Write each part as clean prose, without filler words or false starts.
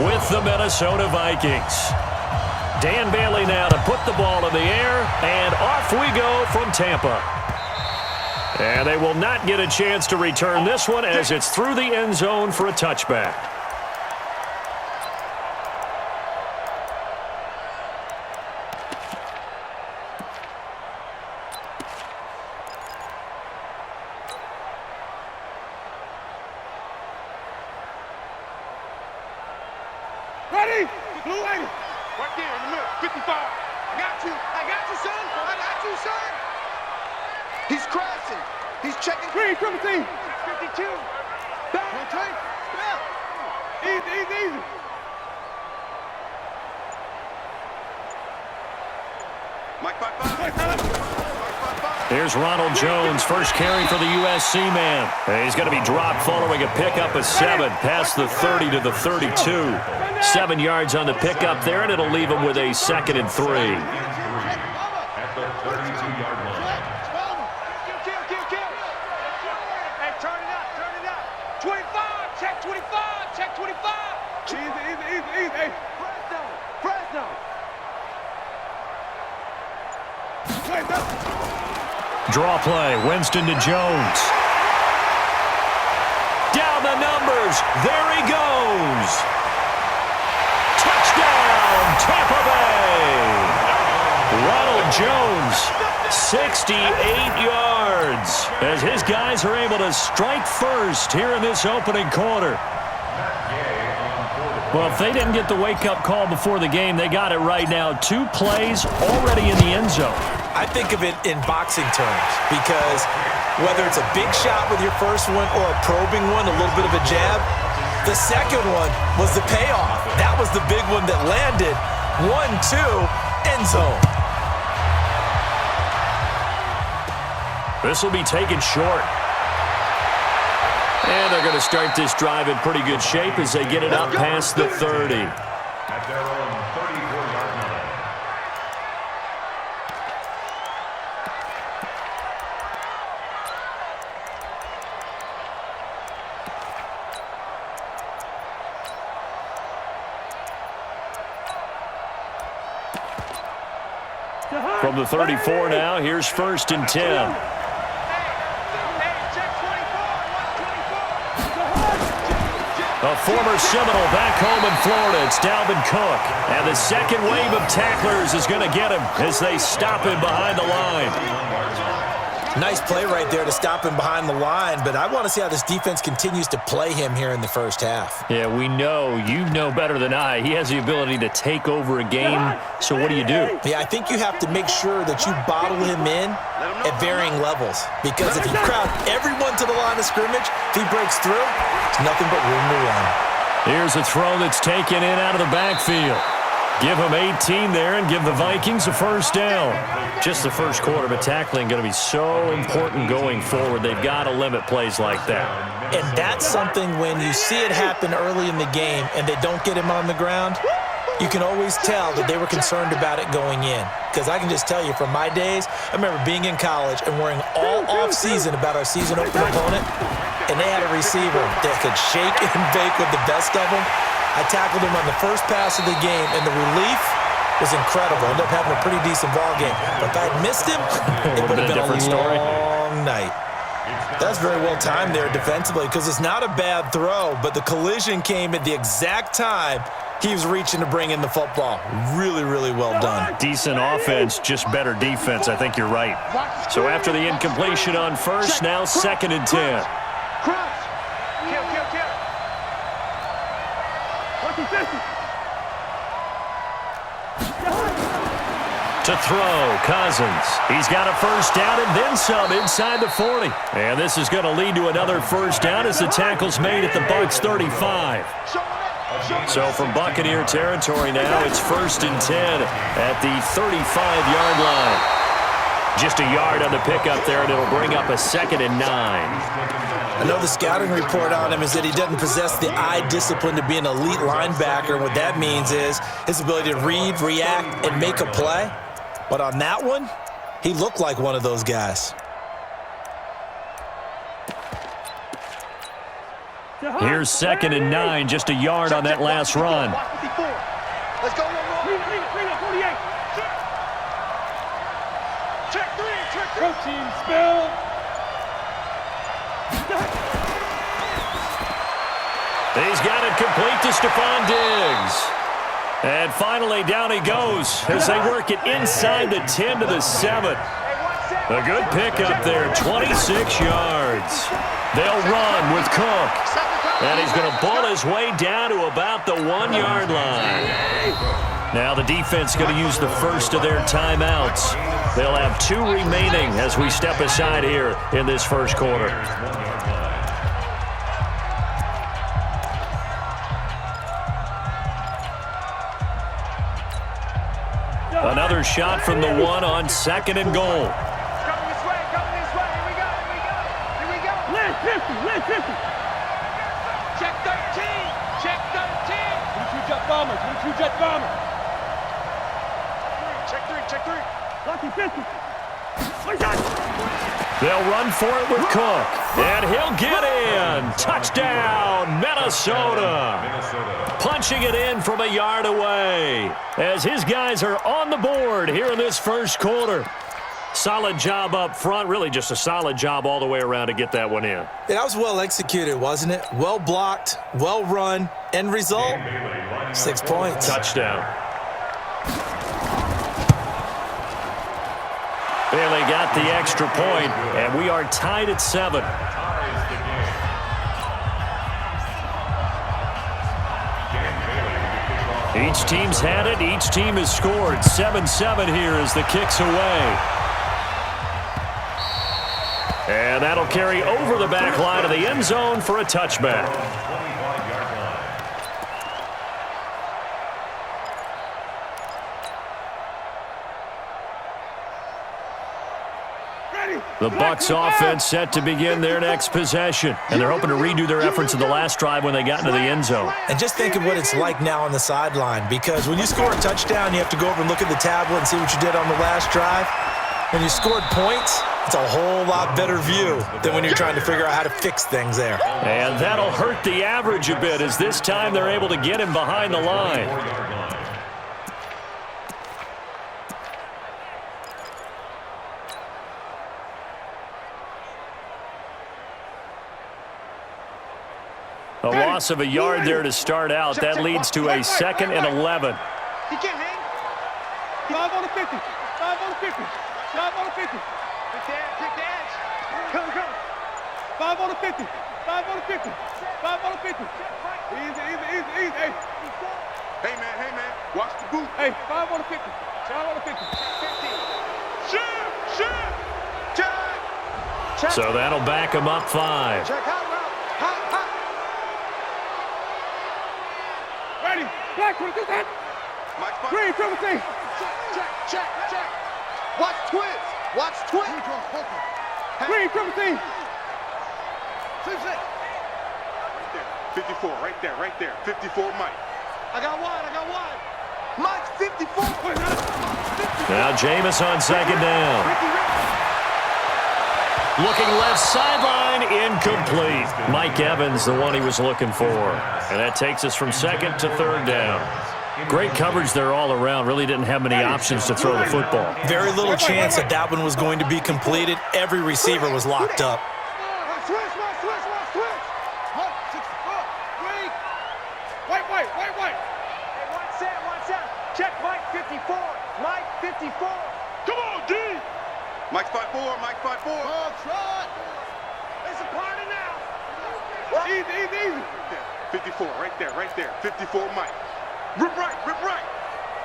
with the Minnesota Vikings. Dan Bailey now to put the ball in the air, and off we go from Tampa. And they will not get a chance to return this one as it's through the end zone for a touchback. Ready? Blue lady. Right there in the middle. 55. I got you, son. I got you, son. He's crashing. He's checking. Green, 17. 52. Back. One time. Yeah. Easy. Mike 5-5. Here's Ronald Jones, first carry for the USC man. He's going to be dropped following a pickup of 7, past the 30 to the 32. 7 yards on the pickup there, and it'll leave him with a 2nd and 3. At the 32-yard line. Hey, turn it up. 25, check 25. Easy. Hey, Fresno. Draw play, Winston to Jones. Down the numbers, there he goes. Touchdown, Tampa Bay. Ronald Jones, 68 yards, as his guys are able to strike first here in this opening quarter. Well, if they didn't get the wake-up call before the game, they got it right now. 2 plays already in the end zone. I think of it in boxing terms because whether it's a big shot with your first one or a probing one, a little bit of a jab, the second one was the payoff. That was the big one that landed. 1-2, end zone. This will be taken short. And they're going to start this drive in pretty good shape as they get it up past the 30. At their own 34-yard line. From the 34 now, here's 1st and 10. A former Seminole back home in Florida. It's Dalvin Cook. And the second wave of tacklers is going to get him as they stop him behind the line. Nice play right there to stop him behind the line, but I want to see how this defense continues to play him here in the first half. Yeah, we know. You know better than I. He has the ability to take over a game. So what do? Yeah, I think you have to make sure that you bottle him in at varying levels. Because if you crowd everyone to the line of scrimmage, if he breaks through, it's nothing but room to run. Here's a throw that's taken in out of the backfield. Give him 18 there and give the Vikings a first down. Just the first quarter, but tackling going to be so important going forward. They've got to limit plays like that. And that's something when you see it happen early in the game and they don't get him on the ground, you can always tell that they were concerned about it going in. Because I can just tell you from my days, I remember being in college and worrying all off-season about our season opener opponent, and they had a receiver that could shake and bake with the best of them. I tackled him on the first pass of the game, and the relief was incredible. Ended up having a pretty decent ball game. But if I had missed him, it would have been a long night. That's very well timed there defensively because it's not a bad throw, but the collision came at the exact time he was reaching to bring in the football. Really, really well done. Decent offense, just better defense. I think you're right. So after the incompletion on first, now 2nd and 10. To throw, Cousins. He's got a first down and then some inside the 40. And this is going to lead to another first down as the tackle's made at the Bucs 35. So from Buccaneer territory now, it's 1st and 10 at the 35-yard line. Just a yard on the pickup there, and it'll bring up a 2nd and 9. I know the scouting report on him is that he doesn't possess the eye discipline to be an elite linebacker. What that means is his ability to read, react, and make a play. But on that one, he looked like one of those guys. Here's 2nd and 9, just a yard on that last run. Let's go, bring up 48. Check 3, Protein spill. He's got it complete to Stephon Diggs. And finally, down he goes as they work it inside the 10 to the 7. A good pickup there, 26 yards. They'll run with Cook. And he's going to ball his way down to about the 1-yard line. Now the defense going to use the first of their timeouts. They'll have 2 remaining as we step aside here in this first quarter. Another shot from the 1 on 2nd and goal. Coming this way, here we go. Lynch 50. Check 13, check 13. 22 jet bombers, 22 jet bombers. Check 3. Lucky 50. They'll run for it with Cook, and he'll get in. Touchdown, Minnesota. Punching it in from a yard away as his guys are on the board here in this first quarter. Solid job up front, really just a solid job all the way around to get that one in. Yeah, that was well executed, wasn't it? Well blocked, well run. End result, 6 points. Touchdown. Bailey got the extra point, and we are tied at 7. Each team's had it. Each team has scored. 7-7 here as the kick's away. And that'll carry over the back line of the end zone for a touchback. The Bucs offense set to begin their next possession. And they're hoping to redo their efforts in the last drive when they got into the end zone. And just think of what it's like now on the sideline, because when you score a touchdown, you have to go over and look at the tablet and see what you did on the last drive. When you scored points, it's a whole lot better view than when you're trying to figure out how to fix things there. And that'll hurt the average a bit as this time they're able to get him behind the line. A loss of a yard there to start out. That leads to a 2nd and 11. He can't hang. 5 on the 50. 5 on the 50. 5 on the 50. Pick the edge. Come. 5 on the 50. 5 on the 50. 5 on the 50. Easy. Hey, man. Watch the boot. Hey, 5 on the 50. 5 on the 50. 15. Shoot. Check. So that'll back him up 5. Check hot route. Hot. Ready. Black, what is this at? Mike Spot. Green, 17. Check. Watch twist. Green, 17. 54, right there. 54, Mike. I got wide. Mike's 54. Now Jameis on 2nd down. Looking left sideline, incomplete. Mike Evans, the one he was looking for. And that takes us from 2nd to 3rd down. Great coverage there all around. Really didn't have many options to throw the football. Very little chance that one was going to be completed. Every receiver was locked up. Switch. White. Hey, watch out. Check Mike 54. Mike 54. Come on, D. Mike spot 4. Oh, trot. It's a party now. Easy. 54, right there. 54, Mike. Rip right.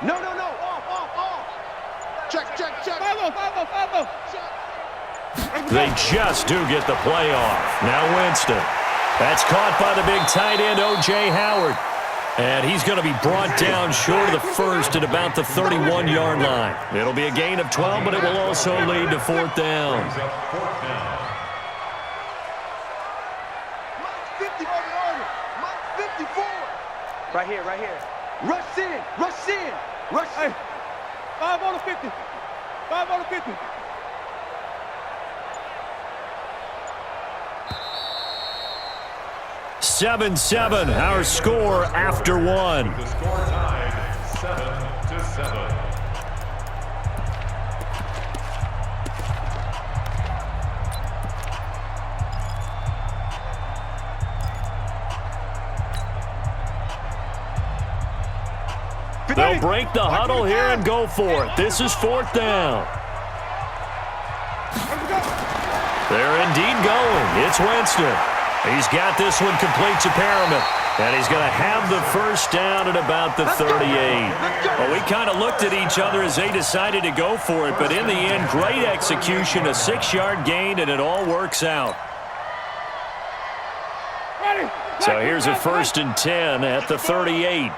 No. Off. Check. 5-0. They just do get the play off. Now Winston. That's caught by the big tight end, O.J. Howard. And he's going to be brought down short of the first at about the 31-yard line. It'll be a gain of 12, but it will also lead to 4th down. Mike 54. Right here. Rush in. Hey, 5 on the 50. 5 on the 50. 7-7, our score after one. The score tied 7-7. They'll break the huddle here and go for it. This is 4th down. They're indeed going. It's Winston. He's got this one complete to Perriman. And he's going to have the first down at about the 38. Well, we kind of looked at each other as they decided to go for it. But in the end, great execution, a 6-yard gain, and it all works out. So here's a 1st and 10 at the 38.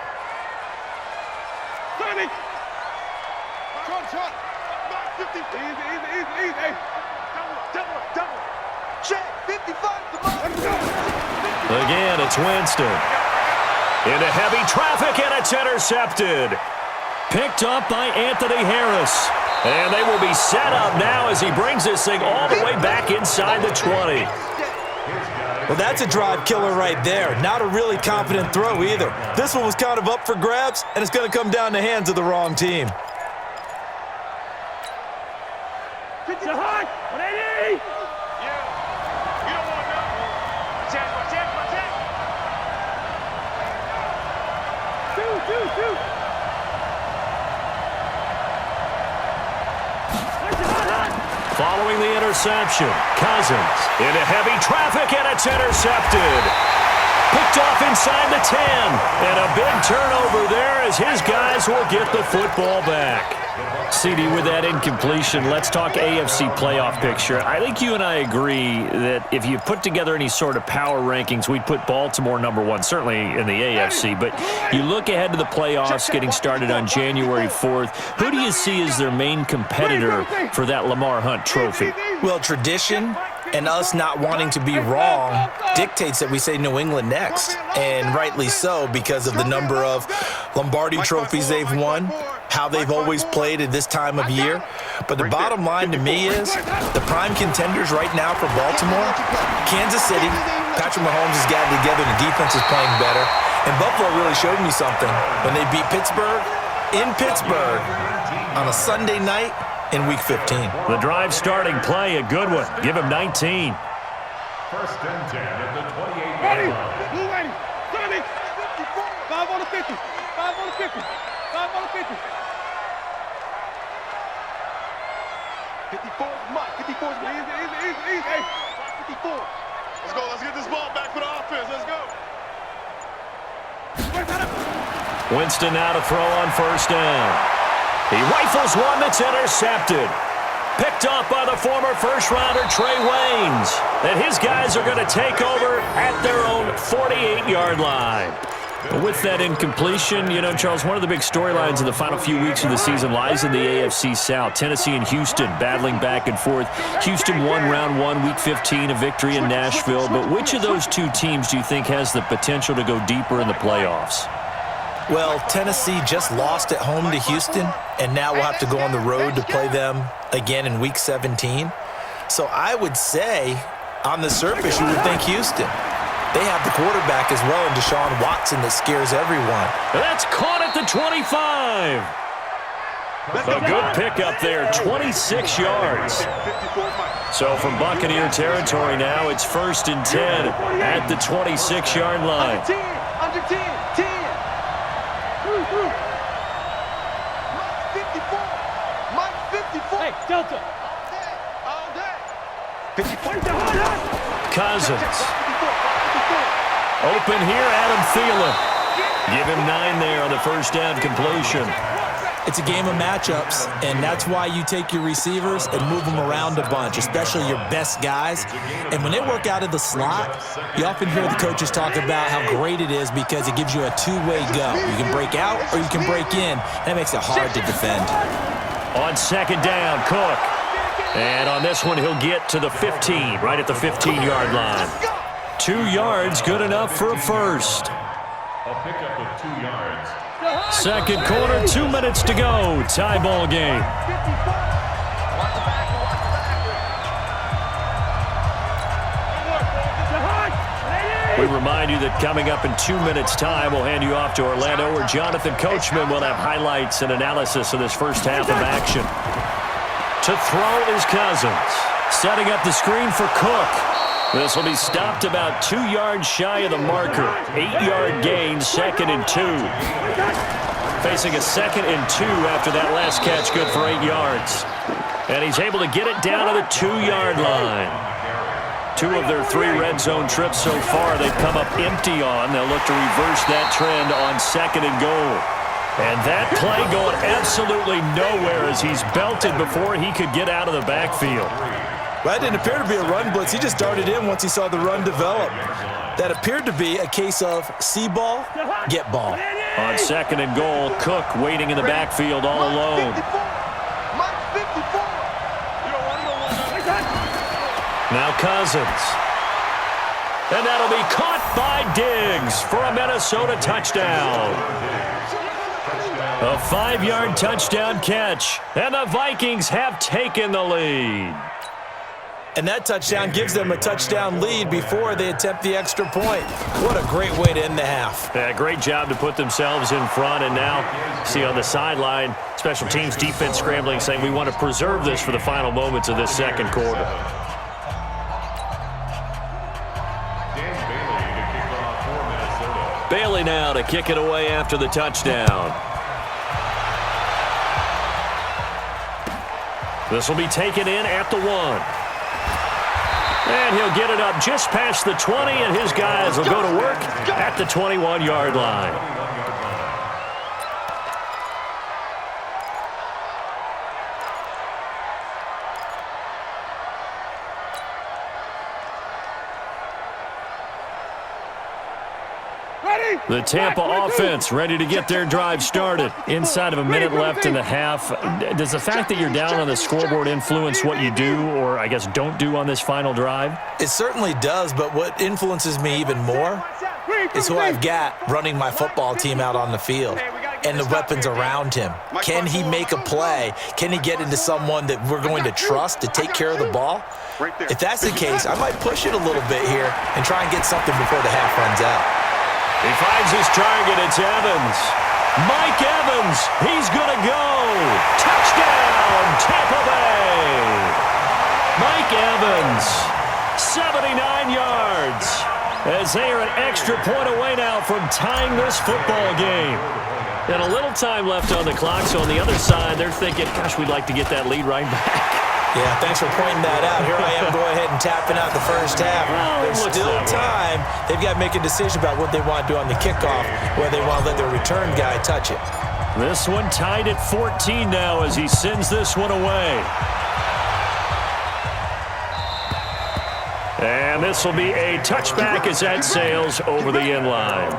Again, it's Winston. Into heavy traffic, and it's intercepted. Picked up by Anthony Harris. And they will be set up now as he brings this thing all the way back inside the 20. Well, that's a drive killer right there. Not a really confident throw either. This one was kind of up for grabs, and it's going to come down the hands of the wrong team. Following the interception, Cousins into heavy traffic, and it's intercepted. Picked off inside the 10, and a big turnover there as his guys will get the football back. CD, with that incompletion, let's talk AFC playoff picture. I think you and I agree that if you put together any sort of power rankings, we'd put Baltimore #1, certainly in the AFC. But you look ahead to the playoffs getting started on January 4th. Who do you see as their main competitor for that Lamar Hunt trophy? Well, tradition and us not wanting to be wrong dictates that we say New England next. And rightly so, because of the number of Lombardi trophies they've won, how they've always played at this time of year. But the bottom line to me is the prime contenders right now for Baltimore, Kansas City. Patrick Mahomes has gotten together, the defense is playing better. And Buffalo really showed me something when they beat Pittsburgh in Pittsburgh on a Sunday night in Week 15. The drive starting play, a good one. Give him 19. 1st and 10 at the 28-yard line. 5 on the 50. 5 on the 50. 5 on the 50. 54 is Mike. 54 is easy. Hey, 54. Let's go. Let's get this ball back for the offense. Let's go. Winston now to throw on 1st down. He rifles one that's intercepted. Picked off by the former first-rounder Trey Waynes. And his guys are going to take over at their own 48-yard line. With that incompletion, you know, Charles, one of the big storylines in the final few weeks of the season lies in the AFC South. Tennessee and Houston battling back and forth. Houston won round 1, Week 15, a victory in Nashville. But which of those two teams do you think has the potential to go deeper in the playoffs? Well, Tennessee just lost at home to Houston, and now we'll have to go on the road to play them again in Week 17. So I would say, on the surface, you would think Houston. They have the quarterback as well in Deshaun Watson that scares everyone. That's caught at the 25. A good pickup there, 26 yards. So from Buccaneer territory now, it's 1st and 10 at the 26-yard line. Under 10. Mike 54. Hey, Delta. All day. 54. Cousins. Open here, Adam Thielen. Give him 9 there on the 1st down completion. It's a game of matchups, and that's why you take your receivers and move them around a bunch, especially your best guys. And when they work out of the slot, you often hear the coaches talk about how great it is because it gives you a two-way go. You can break out or you can break in. That makes it hard to defend. On 2nd down, Cook. And on this one, he'll get to the 15, right at the 15-yard line. 2 yards, good enough for a first. A pickup of 2 yards. Second quarter, 2 minutes to go. Tie ball game. We remind you that coming up in 2 minutes' time, we'll hand you off to Orlando, where Jonathan Coachman will have highlights and analysis of this first half of action. To throw is Cousins. Setting up the screen for Cook. This will be stopped about 2 yards shy of the marker. 8-yard gain, 2nd and 2. Facing a 2nd and 2 after that last catch, good for 8 yards. And he's able to get it down to the 2-yard line. 2 of their 3 red zone trips so far they've come up empty on. They'll look to reverse that trend on 2nd and goal. And that play going absolutely nowhere as he's belted before he could get out of the backfield. Well, that didn't appear to be a run blitz. He just darted in once he saw the run develop. That appeared to be a case of see ball, get ball. On 2nd and goal, Cook waiting in the backfield all alone. Now Cousins. And that'll be caught by Diggs for a Minnesota touchdown. A 5-yard touchdown catch, and the Vikings have taken the lead. And that touchdown gives them a touchdown lead before they attempt the extra point. What a great way to end the half. Yeah, great job to put themselves in front, and now see on the sideline, special teams defense scrambling, saying we want to preserve this for the final moments of this second quarter. Bailey now to kick it away after the touchdown. This will be taken in at the 1. And he'll get it up just past the 20, and his guys will go to work at the 21-yard line. The Tampa offense ready to get their drive started. Inside of a minute left in the half. Does the fact that you're down on the scoreboard influence what you do, or I guess don't do on this final drive? It certainly does, but what influences me even more is who I've got running my football team out on the field and the weapons around him. Can he make a play? Can he get into someone that we're going to trust to take care of the ball? If that's the case, I might push it a little bit here and try and get something before the half runs out. He finds his target. It's Evans. Mike Evans. He's going to go. Touchdown, Tampa Bay. Mike Evans, 79 yards. As they are an extra point away now from tying this football game. And a little time left on the clock, so on the other side, they're thinking, gosh, we'd like to get that lead right back. Yeah, thanks for pointing that out. Here I am going ahead and tapping out the first half. There's still time. They've got to make a decision about what they want to do on the kickoff, whether they want to let their return guy touch it. This one tied at 14 now as he sends this one away. And this will be a touchback as that sails over the end line.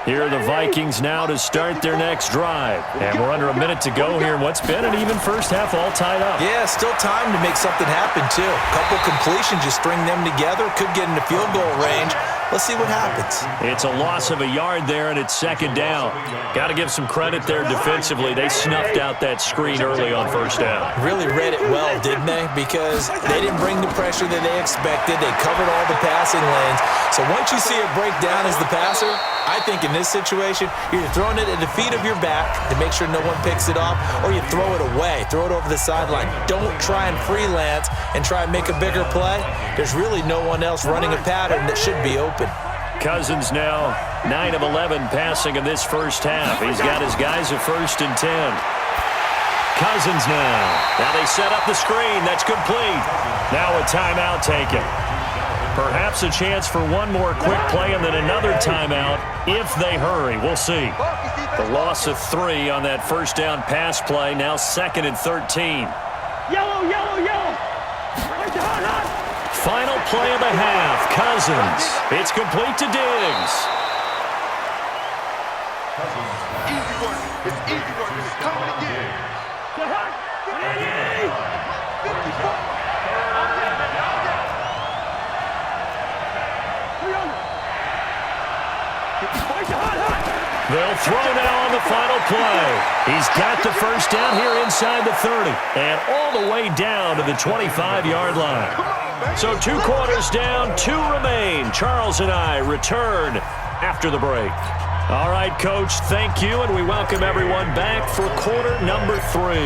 Here are the Vikings now to start their next drive. And we're under a minute to go here in what's been an even first half, all tied up. Yeah, still time to make something happen, too. A couple completions, you string them together, could get into field goal range. Let's see what happens. It's a loss of a yard there, and it's 2nd down. Got to give some credit there defensively. They snuffed out that screen early on first down. Really read it well, didn't they? Because they didn't bring the pressure that they expected. They covered all the passing lanes. So once you see it break down as the passer, I think in this situation, you're throwing it at the feet of your back to make sure no one picks it off, or you throw it away, throw it over the sideline. Don't try and freelance and try and make a bigger play. There's really no one else running a pattern that should be open. Cousins now 9 of 11 passing in this first half. He's got his guys at 1st and 10. Cousins now. Now they set up the screen. That's complete. Now a timeout taken. Perhaps a chance for one more quick play and then another timeout if they hurry. We'll see. The loss of 3 on that first down pass play. Now 2nd and 13. Yellow, yellow, yellow. Final play of the half. Cousins. It's complete to Diggs. Easy work. It's easy work. It's coming again. 54. They'll throw now on the final play. He's got the first down here inside the 30 and all the way down to the 25-yard line. So 2 quarters down, 2 remain. Charles and I return after the break. All right, Coach, thank you, and we welcome everyone back for quarter number 3.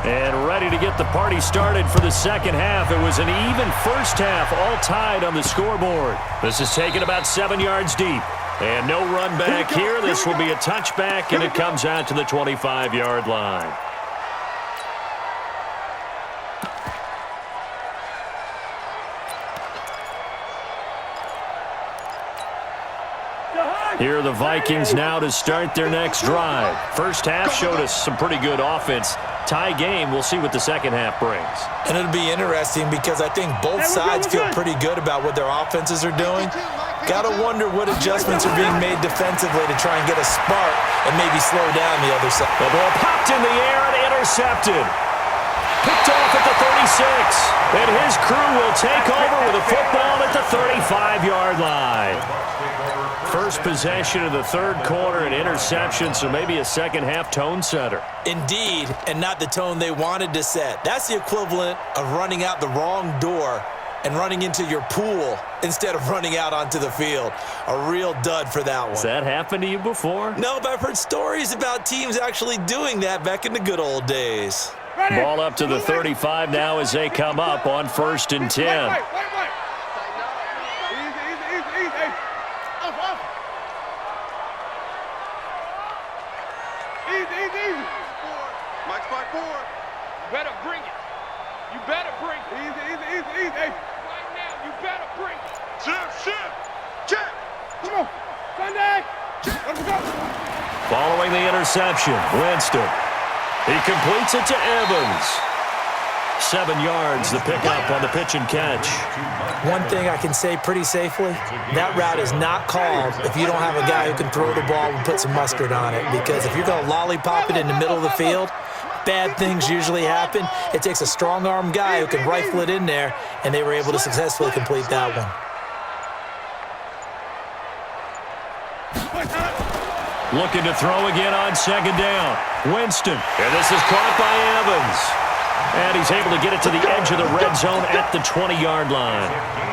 And ready to get the party started for the second half. It was an even first half, all tied on the scoreboard. This is taken about 7 yards deep. And no run back here. This will be a touchback, and it comes out to the 25-yard line. Here are the Vikings now to start their next drive. First half showed us some pretty good offense. Tie game, we'll see what the second half brings. And it'll be interesting because I think both sides feel pretty good about what their offenses are doing. Got to wonder what adjustments are being made defensively to try and get a spark and maybe slow down the other side. The ball popped in the air and intercepted. Picked off at the 36. And his crew will take over with a football at the 35-yard line. First possession of the third quarter, an interception, so maybe a second-half tone setter. Indeed, and not the tone they wanted to set. That's the equivalent of running out the wrong door and running into your pool instead of running out onto the field. A real dud for that one. Has that happened to you before? No, but I've heard stories about teams actually doing that back in the good old days. Ball up to the 35 now as they come up on 1st and 10. Easy. Mike's 5-4. You better bring it. You better bring it. Easy. Right now, you better bring it. Shift. Check. Come on. Sunday. Let's go. Following the interception, Winston. He completes it to Evans. 7 yards, the pickup on the pitch and catch. One thing I can say pretty safely, that route is not called if you don't have a guy who can throw the ball and put some mustard on it. Because if you're going to lollipop it in the middle of the field, bad things usually happen. It takes a strong-arm guy who can rifle it in there, and they were able to successfully complete that one. Looking to throw again on 2nd down. Winston, and this is caught by Evans. And he's able to get it to the edge of the red zone at the 20-yard line.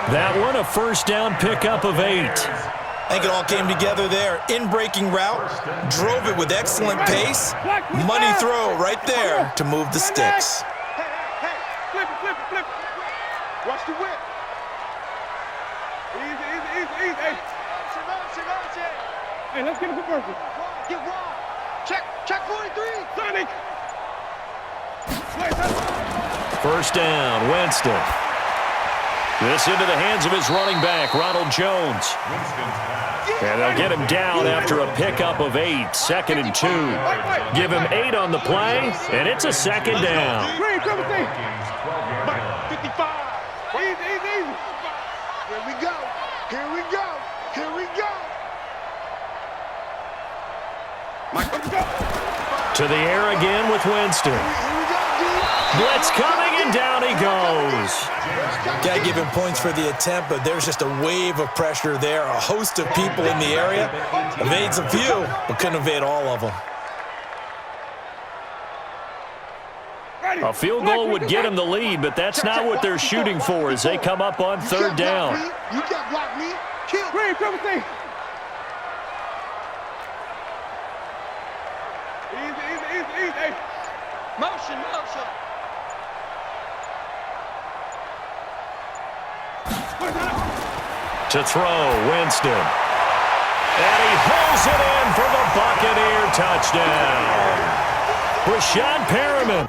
That one, a first down pickup of 8. I think it all came together there. In-breaking route, drove it with excellent pace. Money throw right there to move the sticks. Hey. Flip it. Watch the whip. Easy. Hey, let's get it for Burger. Get wide. Check 43. Sonic. First down, Winston. This into the hands of his running back, Ronald Jones. And they'll get him down after a pickup of 8, 2nd and 2. Give him 8 on the play, and it's a 2nd down. 55. Easy. Here we go. To the air again with Winston. Blitz coming, and down he goes. Got to give him points for the attempt, but there's just a wave of pressure there. A host of people in the area. Evades a few, but couldn't evade all of them. A field goal would get him the lead, but that's not what they're shooting for as they come up on 3rd down. You can't block me. Kill. Green, triple T. Easy. Motion. To throw, Winston. And he pulls it in for the Buccaneer touchdown. Rashad Perriman.